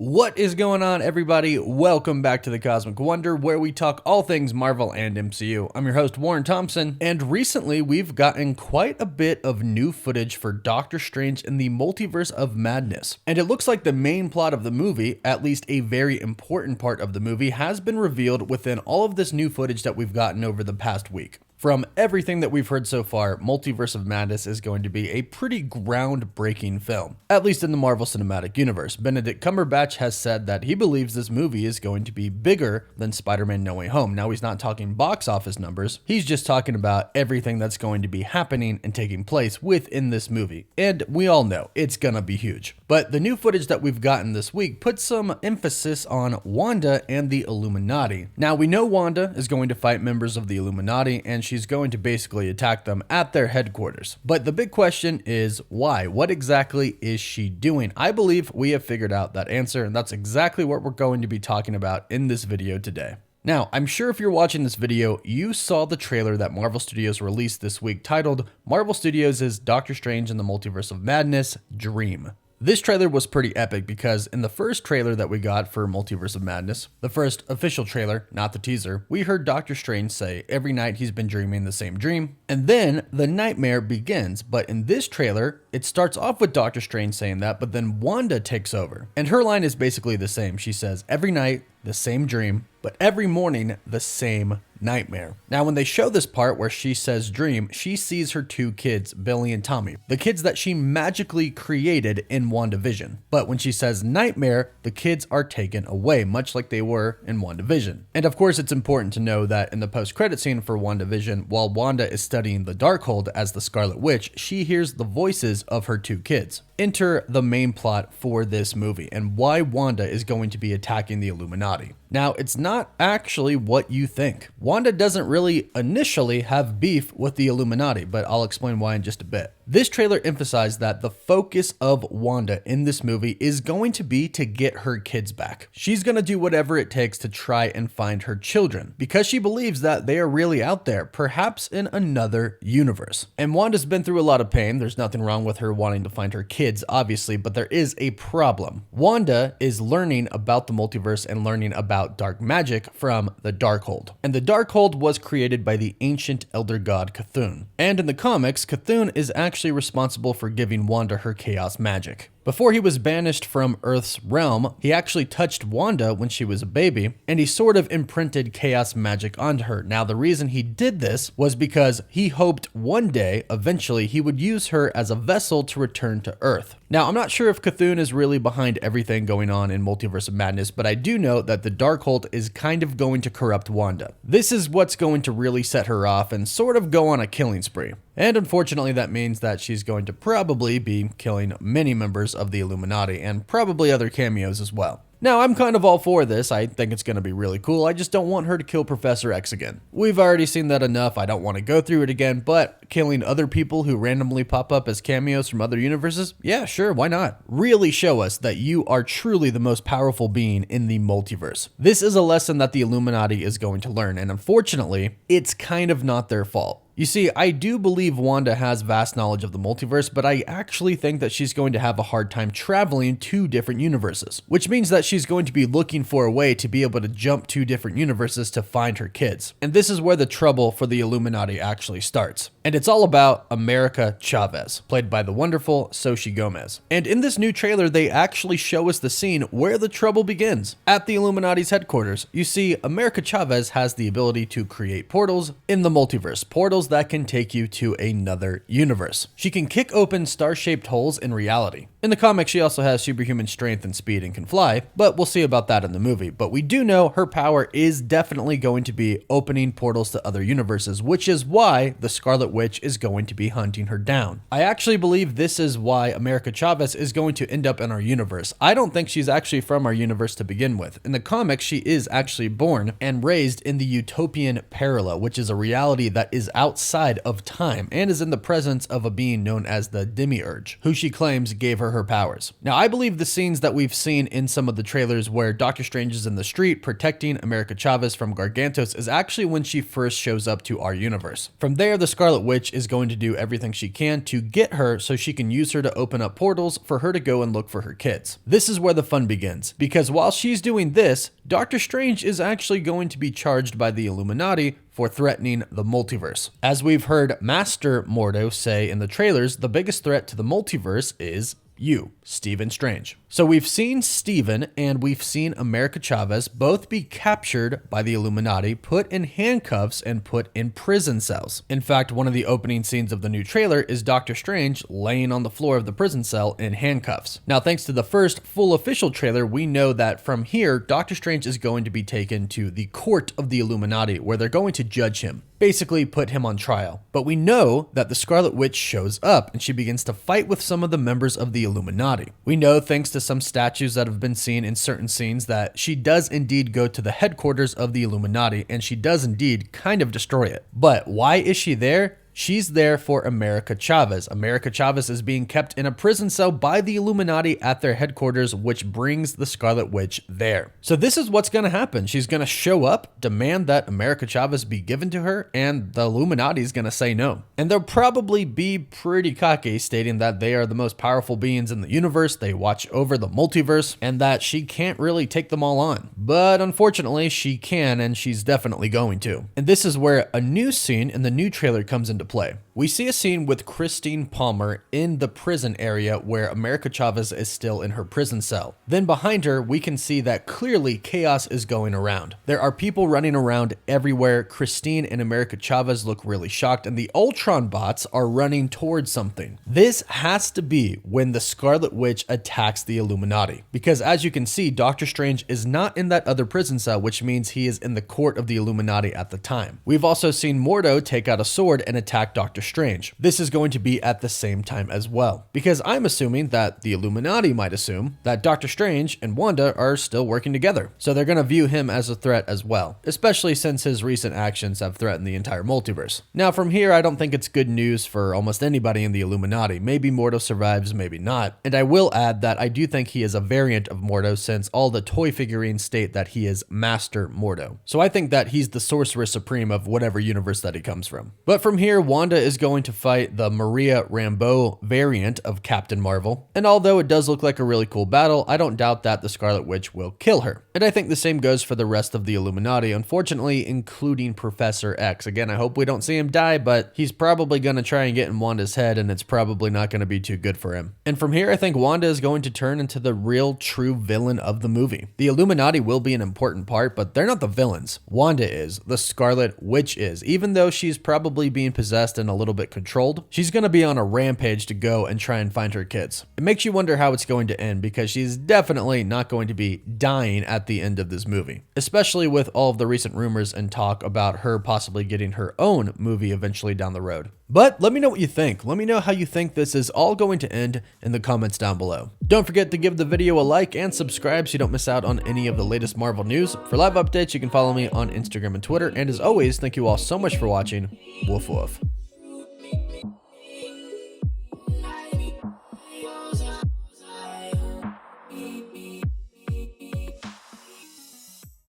What is going on, everybody? Welcome back to the Cosmic Wonder, where we talk all things Marvel and MCU. I'm your host, Warren Thompson, and recently we've gotten quite a bit of new footage for Doctor Strange in the Multiverse of Madness. And it looks like the main plot of the movie, at least a very important part of the movie, has been revealed within all of this new footage that we've gotten over the past week. From everything that we've heard so far, Multiverse of Madness is going to be a pretty groundbreaking film, at least in the Marvel Cinematic Universe. Benedict Cumberbatch has said that he believes this movie is going to be bigger than Spider-Man No Way Home. Now, he's not talking box office numbers, he's just talking about everything that's going to be happening and taking place within this movie. And we all know it's gonna be huge. But the new footage that we've gotten this week puts some emphasis on Wanda and the Illuminati. Now, we know Wanda is going to fight members of the Illuminati, and she's going to basically attack them at their headquarters. But the big question is why? What exactly is she doing? I believe we have figured out that answer, and that's exactly what we're going to be talking about in this video today. Now, I'm sure if you're watching this video, you saw the trailer that Marvel Studios released this week titled Marvel Studios' Doctor Strange in the Multiverse of Madness Dream. This trailer was pretty epic because in the first trailer that we got for Multiverse of Madness, the first official trailer, not the teaser, we heard Doctor Strange say every night he's been dreaming the same dream, and then the nightmare begins. But in this trailer, it starts off with Doctor Strange saying that, but then Wanda takes over. And her line is basically the same. She says, every night, the same dream, but every morning, the same nightmare. Now, when they show this part where she says dream, she sees her two kids, Billy and Tommy, the kids that she magically created in WandaVision. But when she says nightmare, the kids are taken away, much like they were in WandaVision. And of course, it's important to know that in the post-credit scene for WandaVision, while Wanda is studying the Darkhold as the Scarlet Witch, she hears the voices of her two kids. Enter the main plot for this movie and why Wanda is going to be attacking the Illuminati. Now, it's not actually what you think. Wanda doesn't really initially have beef with the Illuminati, but I'll explain why in just a bit. This trailer emphasized that the focus of Wanda in this movie is going to be to get her kids back. She's going to do whatever it takes to try and find her children because she believes that they are really out there, perhaps in another universe. And Wanda's been through a lot of pain. There's nothing wrong with her wanting to find her kids, obviously, but there is a problem. Wanda is learning about the multiverse and learning about dark magic from the Darkhold. And the Darkhold was created by the ancient elder god Chthon. And in the comics, Chthon is actually responsible for giving Wanda her chaos magic. Before he was banished from Earth's realm, he actually touched Wanda when she was a baby, and he sort of imprinted chaos magic onto her. Now, the reason he did this was because he hoped one day, eventually, he would use her as a vessel to return to Earth. Now, I'm not sure if Chthon is really behind everything going on in Multiverse of Madness, but I do know that the Darkhold is kind of going to corrupt Wanda. This is what's going to really set her off and sort of go on a killing spree. And unfortunately, that means that she's going to probably be killing many members of the Illuminati and probably other cameos as well. Now, I'm kind of all for this. I think it's going to be really cool. I just don't want her to kill Professor X again. We've already seen that enough. I don't want to go through it again, but killing other people who randomly pop up as cameos from other universes? Yeah, sure, why not? Really show us that you are truly the most powerful being in the multiverse. This is a lesson that the Illuminati is going to learn, and unfortunately, it's kind of not their fault. You see, I do believe Wanda has vast knowledge of the multiverse, but I actually think that she's going to have a hard time traveling to different universes, which means that she's going to be looking for a way to be able to jump to different universes to find her kids. And this is where the trouble for the Illuminati actually starts. And it's all about America Chavez, played by the wonderful Xochitl Gomez. And in this new trailer, they actually show us the scene where the trouble begins. At the Illuminati's headquarters, you see America Chavez has the ability to create portals in the multiverse, portals that can take you to another universe. She can kick open star-shaped holes in reality. In the comics, she also has superhuman strength and speed and can fly, but we'll see about that in the movie. But we do know her power is definitely going to be opening portals to other universes, which is why the Scarlet Witch is going to be hunting her down. I actually believe this is why America Chavez is going to end up in our universe. I don't think she's actually from our universe to begin with. In the comics, she is actually born and raised in the utopian parallel, which is a reality that is outside outside of time and is in the presence of a being known as the Demiurge, who she claims gave her powers. Now, I believe the scenes that we've seen in some of the trailers where Doctor Strange is in the street protecting America Chavez from Gargantos is actually when she first shows up to our universe. From there, the Scarlet Witch is going to do everything she can to get her so she can use her to open up portals for her to go and look for her kids. This is where the fun begins, because while she's doing this, Doctor Strange is actually going to be charged by the Illuminati for threatening the multiverse. As we've heard Master Mordo say in the trailers, the biggest threat to the multiverse is you, Stephen Strange. So we've seen Stephen and we've seen America Chavez both be captured by the Illuminati, put in handcuffs, and put in prison cells. In fact, one of the opening scenes of the new trailer is Doctor Strange laying on the floor of the prison cell in handcuffs. Now, thanks to the first full official trailer, we know that from here, Doctor Strange is going to be taken to the court of the Illuminati, where they're going to judge him, basically put him on trial. But we know that the Scarlet Witch shows up and she begins to fight with some of the members of the Illuminati. We know, thanks to some statues that have been seen in certain scenes, that she does indeed go to the headquarters of the Illuminati and she does indeed kind of destroy it. But why is she there? She's there for America Chavez. America Chavez is being kept in a prison cell by the Illuminati at their headquarters, which brings the Scarlet Witch there. So this is what's going to happen. She's going to show up, demand that America Chavez be given to her, and the Illuminati is going to say no. And they'll probably be pretty cocky, stating that they are the most powerful beings in the universe, they watch over the multiverse, and that she can't really take them all on. But unfortunately, she can, and she's definitely going to. And this is where a new scene in the new trailer comes into play. We see a scene with Christine Palmer in the prison area where America Chavez is still in her prison cell. Then behind her, we can see that clearly chaos is going around. There are people running around everywhere. Christine and America Chavez look really shocked, and the Ultron bots are running towards something. This has to be when the Scarlet Witch attacks the Illuminati, because as you can see, Doctor Strange is not in that other prison cell, which means he is in the court of the Illuminati at the time. We've also seen Mordo take out a sword and attack Doctor Strange. This is going to be at the same time as well, because I'm assuming that the Illuminati might assume that Doctor Strange and Wanda are still working together. So they're going to view him as a threat as well, especially since his recent actions have threatened the entire multiverse. Now from here, I don't think it's good news for almost anybody in the Illuminati. Maybe Mordo survives, maybe not. And I will add that I do think he is a variant of Mordo, since all the toy figurines state that he is Master Mordo. So I think that he's the Sorcerer Supreme of whatever universe that he comes from. But from here, Wanda is going to fight the Maria Rambeau variant of Captain Marvel. And although it does look like a really cool battle, I don't doubt that the Scarlet Witch will kill her. And I think the same goes for the rest of the Illuminati, unfortunately, including Professor X. Again, I hope we don't see him die, but he's probably going to try and get in Wanda's head, and it's probably not going to be too good for him. And from here, I think Wanda is going to turn into the real true villain of the movie. The Illuminati will be an important part, but they're not the villains. Wanda is. The Scarlet Witch is. Even though she's probably being possessed and a little bit controlled, she's going to be on a rampage to go and try and find her kids. It makes you wonder how it's going to end, because she's definitely not going to be dying at the end of this movie, especially with all of the recent rumors and talk about her possibly getting her own movie eventually down the road. But let me know what you think. Let me know how you think this is all going to end in the comments down below. Don't forget to give the video a like and subscribe so you don't miss out on any of the latest Marvel news. For live updates, you can follow me on Instagram and Twitter. And as always, thank you all so much for watching. Woof woof.